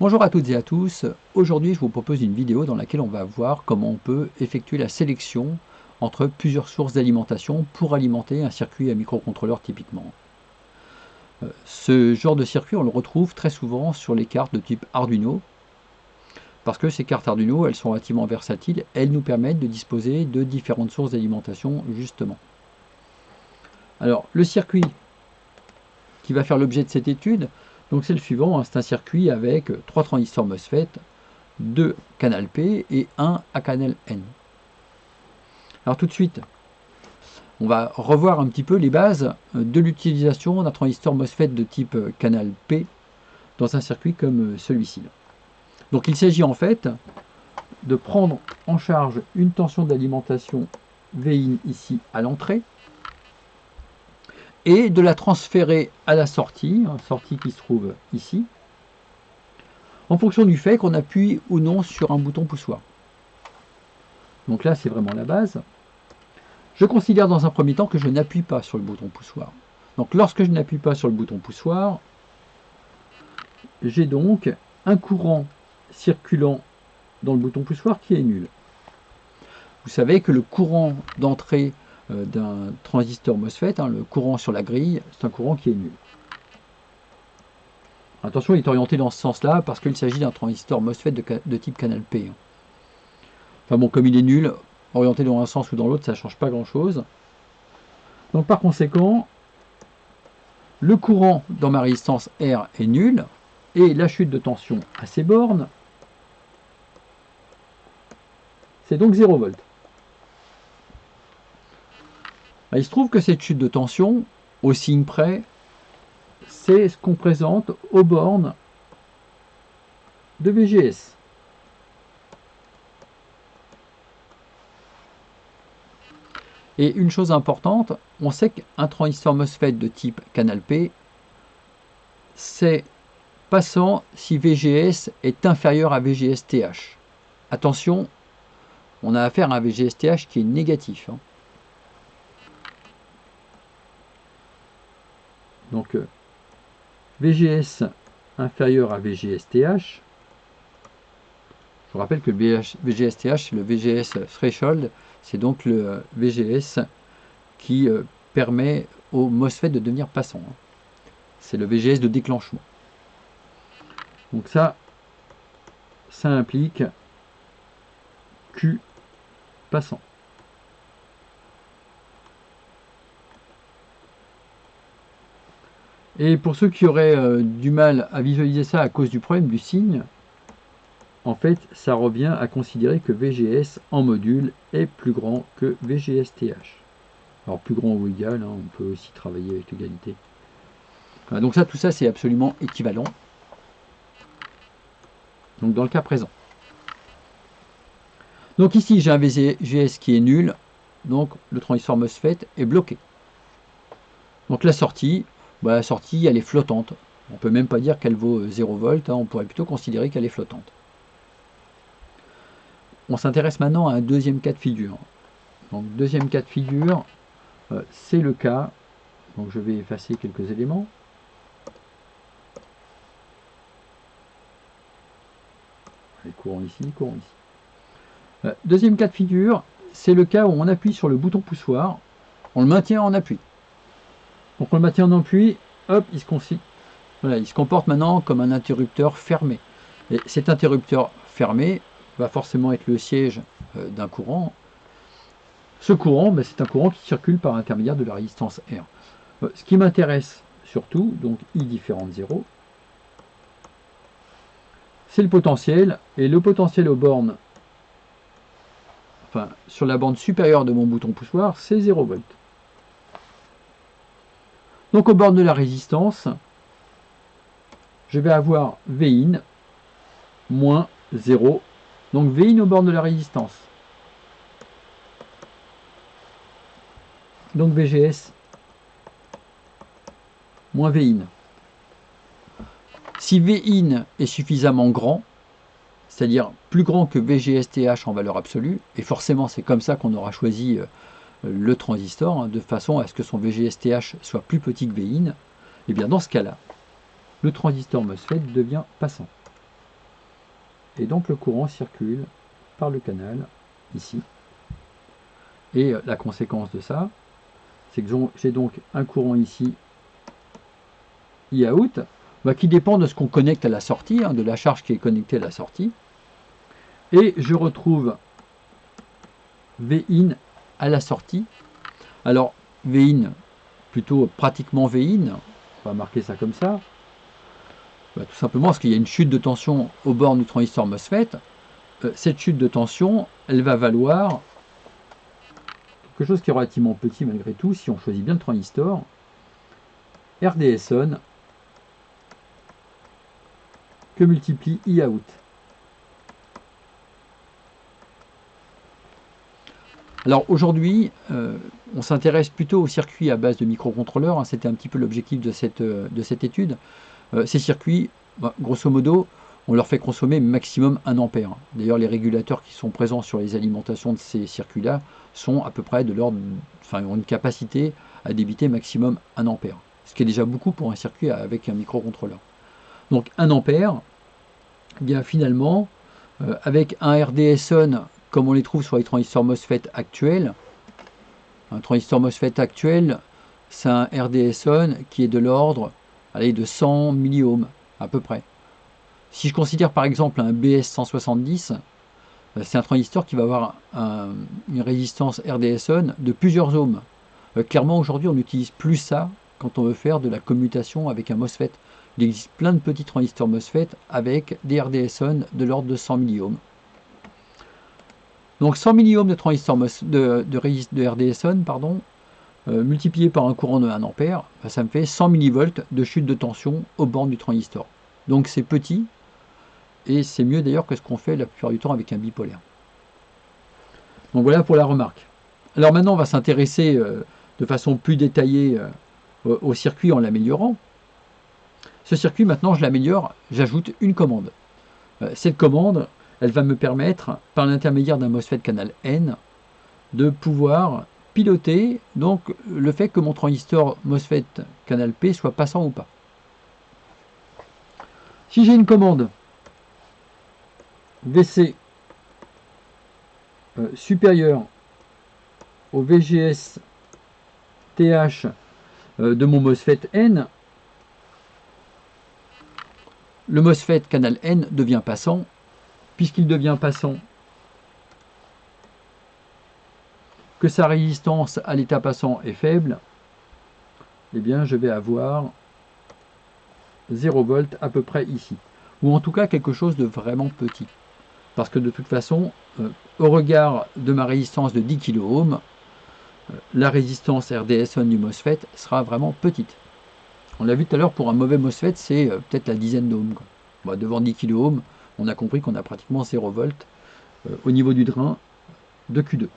Bonjour à toutes et à tous, aujourd'hui je vous propose une vidéo dans laquelle on va voir comment on peut effectuer la sélection entre plusieurs sources d'alimentation pour alimenter un circuit à microcontrôleur typiquement. Ce genre de circuit on le retrouve très souvent sur les cartes de type Arduino, parce que ces cartes Arduino elles sont relativement versatiles, elles nous permettent de disposer de différentes sources d'alimentation justement. Alors le circuit qui va faire l'objet de cette étude, donc c'est le suivant, c'est un circuit avec 3 transistors MOSFET, 2 canal P et 1 à canal N. Alors tout de suite, on va revoir un petit peu les bases de l'utilisation d'un transistor MOSFET de type canal P dans un circuit comme celui-ci. Donc il s'agit en fait de prendre en charge une tension d'alimentation Vin ici à l'entrée et de la transférer à la sortie qui se trouve ici, en fonction du fait qu'on appuie ou non sur un bouton poussoir. Donc là, c'est vraiment la base. Je considère dans un premier temps que je n'appuie pas sur le bouton poussoir. Donc lorsque je n'appuie pas sur le bouton poussoir, j'ai donc un courant circulant dans le bouton poussoir qui est nul. Vous savez que le courant d'entrée d'un transistor MOSFET, le courant sur la grille, c'est un courant qui est nul. Attention, il est orienté dans ce sens-là parce qu'il s'agit d'un transistor MOSFET de type canal P. Enfin bon, comme il est nul, orienté dans un sens ou dans l'autre, ça ne change pas grand-chose. Donc par conséquent, le courant dans ma résistance R est nul, et la chute de tension à ces bornes, c'est donc 0 volts. Il se trouve que cette chute de tension, au signe près, c'est ce qu'on présente aux bornes de VGS. Et une chose importante, on sait qu'un transistor MOSFET de type canal P, c'est passant si VGS est inférieur à VGS-TH. Attention, on a affaire à un VGS-TH qui est négatif. Donc VGS inférieur à VGS-TH. Je vous rappelle que le VGS-TH, c'est le VGS threshold, c'est donc le VGS qui permet au MOSFET de devenir passant. C'est le VGS de déclenchement. Donc ça implique Q passant. Et pour ceux qui auraient du mal à visualiser ça à cause du problème du signe, en fait, ça revient à considérer que VGS en module est plus grand que VGS-TH. Alors plus grand ou égal, on peut aussi travailler avec l'égalité. Voilà, donc ça, tout ça, c'est absolument équivalent. Donc dans le cas présent. Donc ici, j'ai un VGS qui est nul, donc le transistor MOSFET est bloqué. Donc la sortie, elle est flottante. On ne peut même pas dire qu'elle vaut 0 volts, on pourrait plutôt considérer qu'elle est flottante. On s'intéresse maintenant à un deuxième cas de figure. Donc deuxième cas de figure, c'est le cas, donc je vais effacer quelques éléments. Les courants ici, courants ici. Deuxième cas de figure, c'est le cas où on appuie sur le bouton poussoir, on le maintient en appui. Donc on le maintient en appui, hop, il se comporte maintenant comme un interrupteur fermé. Et cet interrupteur fermé va forcément être le siège d'un courant. Ce courant, c'est un courant qui circule par l'intermédiaire de la résistance R. Ce qui m'intéresse surtout, donc I différent de 0, c'est le potentiel, et le potentiel aux bornes, enfin sur la bande supérieure de mon bouton poussoir, c'est 0 volts. Donc aux bornes de la résistance, je vais avoir Vin moins 0, donc Vin aux bornes de la résistance. Donc VGS moins Vin. Si Vin est suffisamment grand, c'est-à-dire plus grand que VGS-TH en valeur absolue, et forcément c'est comme ça qu'on aura choisi le transistor, de façon à ce que son VGS-TH soit plus petit que Vin, et bien dans ce cas-là, le transistor MOSFET devient passant. Et donc le courant circule par le canal, ici. Et la conséquence de ça, c'est que j'ai donc un courant ici, I-out, qui dépend de ce qu'on connecte à la sortie, de la charge qui est connectée à la sortie. Et je retrouve V-in à la sortie. Alors, V-in, plutôt pratiquement V-in, on va marquer ça comme ça, tout simplement parce qu'il y a une chute de tension au bord du transistor MOSFET. Cette chute de tension, elle va valoir quelque chose qui est relativement petit malgré tout, si on choisit bien le transistor, RDS-on, que multiplie I-out. Alors aujourd'hui, on s'intéresse plutôt aux circuits à base de microcontrôleurs, c'était un petit peu l'objectif de cette étude. Ces circuits, grosso modo, on leur fait consommer maximum 1 ampère. D'ailleurs, les régulateurs qui sont présents sur les alimentations de ces circuits-là sont à peu près de l'ordre, ont une capacité à débiter maximum 1 ampère. Ce qui est déjà beaucoup pour un circuit avec un microcontrôleur. Donc 1 ampère, bien finalement, avec un RDS-on comme on les trouve sur les transistors MOSFET actuels, un transistor MOSFET actuel, c'est un RDS-on qui est de l'ordre de 100 milliohms à peu près. Si je considère par exemple un BS170, c'est un transistor qui va avoir une résistance RDS-on de plusieurs ohms. Clairement aujourd'hui on n'utilise plus ça quand on veut faire de la commutation avec un MOSFET. Il existe plein de petits transistors MOSFET avec des RDS-on de l'ordre de 100 milliohms. Donc 100 milliohms de transistor de RDS-on, multiplié par un courant de 1 ampère, ça me fait 100 millivolts de chute de tension aux bornes du transistor. Donc c'est petit, et c'est mieux d'ailleurs que ce qu'on fait la plupart du temps avec un bipolaire. Donc voilà pour la remarque. Alors maintenant on va s'intéresser de façon plus détaillée au circuit en l'améliorant. Ce circuit maintenant je l'améliore, j'ajoute une commande. Cette commande, elle va me permettre, par l'intermédiaire d'un MOSFET canal N, de pouvoir piloter donc le fait que mon transistor MOSFET canal P soit passant ou pas. Si j'ai une commande VC supérieure au VGS TH de mon MOSFET N, le MOSFET canal N devient passant. Puisqu'il devient passant, que sa résistance à l'état passant est faible, eh bien je vais avoir 0 volt à peu près ici. Ou en tout cas quelque chose de vraiment petit. Parce que de toute façon, au regard de ma résistance de 10 kΩ, la résistance RDS-on du MOSFET sera vraiment petite. On l'a vu tout à l'heure, pour un mauvais MOSFET, c'est peut-être la dizaine d'ohms. Devant 10 kΩ, on a compris qu'on a pratiquement 0 volt au niveau du drain de Q2.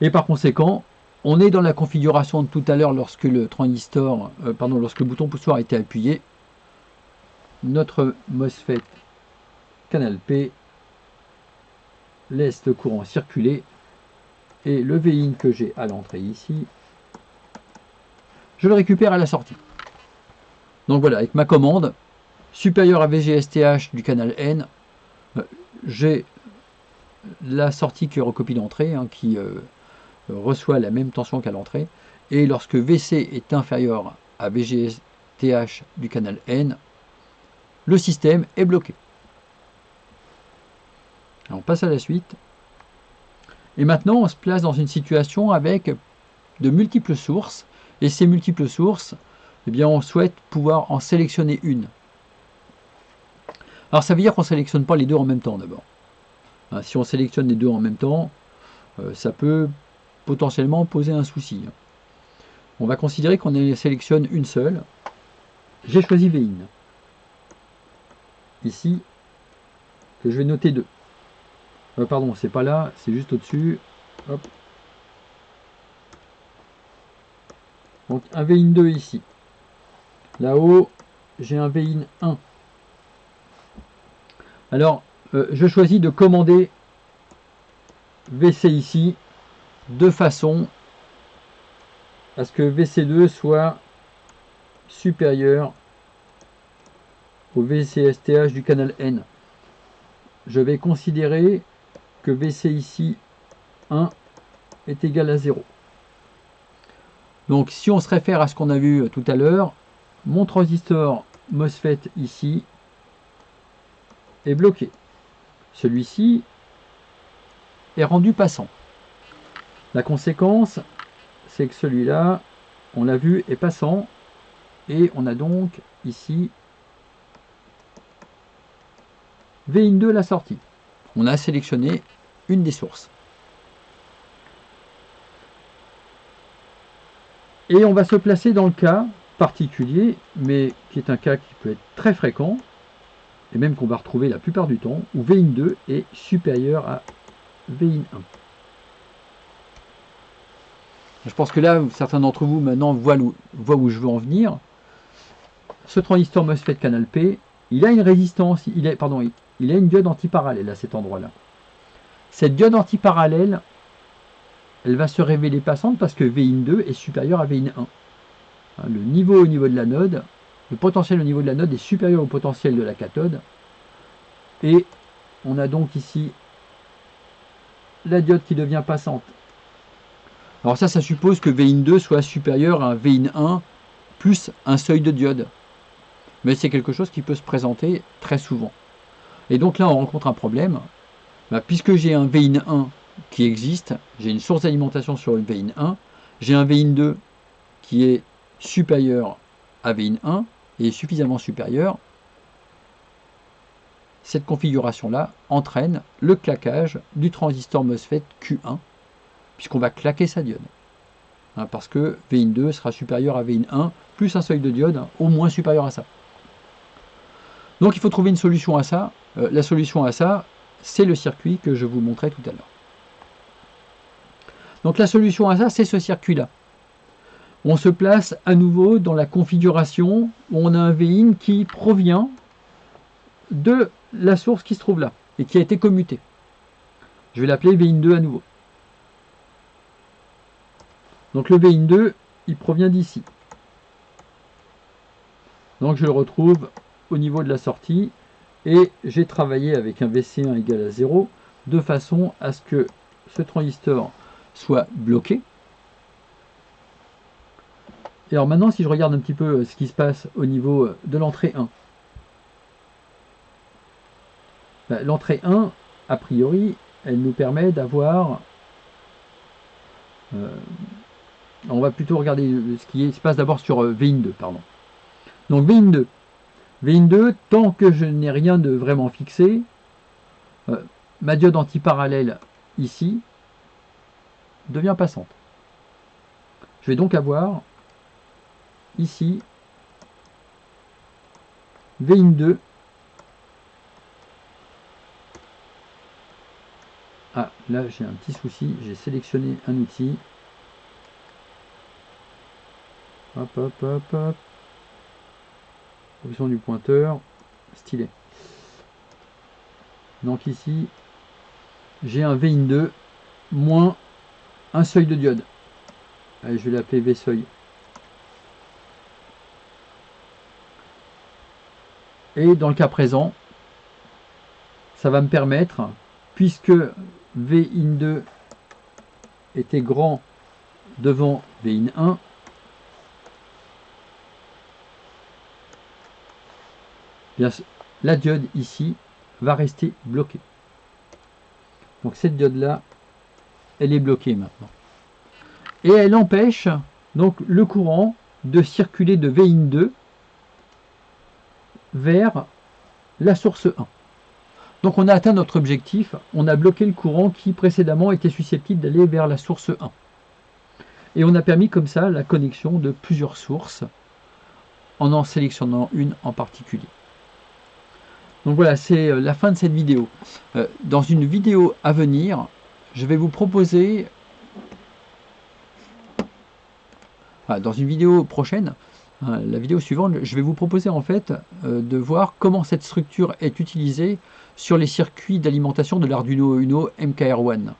Et par conséquent, on est dans la configuration de tout à l'heure lorsque le transistor, lorsque le bouton poussoir a été appuyé. Notre MOSFET canal P laisse le courant circuler et le V-in que j'ai à l'entrée ici, je le récupère à la sortie. Donc voilà, avec ma commande supérieure à VGSTH du canal N, j'ai la sortie qui recopie l'entrée, qui reçoit la même tension qu'à l'entrée, et lorsque VC est inférieur à VGSTH du canal N, le système est bloqué. Alors on passe à la suite. Et maintenant, on se place dans une situation avec de multiples sources, et ces multiples sources, eh bien, on souhaite pouvoir en sélectionner une. Alors ça veut dire qu'on ne sélectionne pas les deux en même temps d'abord. Si on sélectionne les deux en même temps, ça peut potentiellement poser un souci. On va considérer qu'on sélectionne une seule. J'ai choisi V-in. Ici, que je vais noter 2. Pardon, c'est pas là, c'est juste au-dessus. Hop. Donc un V-in 2 ici. Là-haut, j'ai un V-in 1. Alors, je choisis de commander VC ici de façon à ce que VC2 soit supérieur au VCSTH du canal N. Je vais considérer que VC ici 1 est égal à 0. Donc si on se réfère à ce qu'on a vu tout à l'heure, mon transistor MOSFET ici est bloqué. Celui-ci est rendu passant. La conséquence, c'est que celui-là, on l'a vu, est passant. Et on a donc ici VIN2 la sortie. On a sélectionné une des sources. Et on va se placer dans le cas particulier, mais qui est un cas qui peut être très fréquent, et même qu'on va retrouver la plupart du temps, où VIN2 est supérieur à VIN1. Je pense que là, certains d'entre vous maintenant voient où je veux en venir. Ce transistor MOSFET canal P, il a une résistance, il a une diode antiparallèle à cet endroit-là. Cette diode antiparallèle, elle va se révéler passante parce que VIN2 est supérieur à VIN1. Le niveau au niveau de l'anode, le potentiel au niveau de l'anode est supérieur au potentiel de la cathode. Et on a donc ici la diode qui devient passante. Alors ça suppose que VIN2 soit supérieur à VIN1 plus un seuil de diode. Mais c'est quelque chose qui peut se présenter très souvent. Et donc là, on rencontre un problème. Puisque j'ai un VIN1 qui existe, j'ai une source d'alimentation sur le VIN1, j'ai un VIN2 qui est supérieur à VIN1 et suffisamment supérieur, cette configuration-là entraîne le claquage du transistor MOSFET Q1, puisqu'on va claquer sa diode. Parce que VIN2 sera supérieur à VIN1, plus un seuil de diode, au moins supérieur à ça. Donc il faut trouver une solution à ça. La solution à ça, c'est le circuit que je vous montrais tout à l'heure. Donc la solution à ça, c'est ce circuit-là. On se place à nouveau dans la configuration où on a un VIN qui provient de la source qui se trouve là et qui a été commutée. Je vais l'appeler VIN2 à nouveau. Donc le VIN2, il provient d'ici. Donc je le retrouve au niveau de la sortie et j'ai travaillé avec un VC1 égal à 0 de façon à ce que ce transistor soit bloqué. Et alors maintenant, si je regarde un petit peu ce qui se passe au niveau de l'entrée 1, l'entrée 1, a priori, elle nous permet d'avoir... on va plutôt regarder ce qui se passe d'abord sur VIN2, pardon. Donc VIN2, tant que je n'ai rien de vraiment fixé, ma diode antiparallèle ici devient passante. Je vais donc avoir ici VIN2. Ah, là j'ai un petit souci, j'ai sélectionné un outil. Hop, hop, hop, hop. Option du pointeur, stylé. Donc ici, j'ai un VIN2 moins un seuil de diode. Allez, je vais l'appeler V seuil. Et dans le cas présent, ça va me permettre, puisque VIN2 était grand devant VIN1, bien, la diode ici va rester bloquée. Donc cette diode là, elle est bloquée maintenant. Et elle empêche donc le courant de circuler de VIN2 vers la source 1. Donc on a atteint notre objectif, on a bloqué le courant qui précédemment était susceptible d'aller vers la source 1. Et on a permis comme ça la connexion de plusieurs sources en sélectionnant une en particulier. Donc voilà, c'est la fin de cette vidéo. Dans une vidéo à venir, je vais vous proposer, dans une vidéo prochaine, la vidéo suivante, je vais vous proposer en fait de voir comment cette structure est utilisée sur les circuits d'alimentation de l'Arduino Uno MKR1.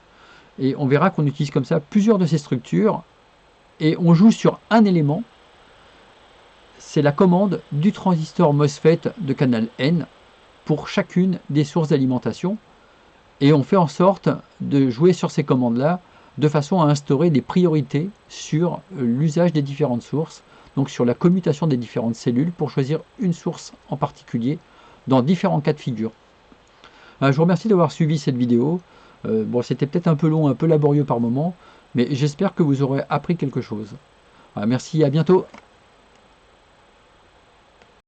Et on verra qu'on utilise comme ça plusieurs de ces structures et on joue sur un élément c'est la commande du transistor MOSFET de canal N pour chacune des sources d'alimentation. Et on fait en sorte de jouer sur ces commandes-là de façon à instaurer des priorités sur l'usage des différentes sources, donc sur la commutation des différentes cellules pour choisir une source en particulier dans différents cas de figure. Je vous remercie d'avoir suivi cette vidéo. Bon, c'était peut-être un peu long, un peu laborieux par moment, mais j'espère que vous aurez appris quelque chose. Merci, à bientôt.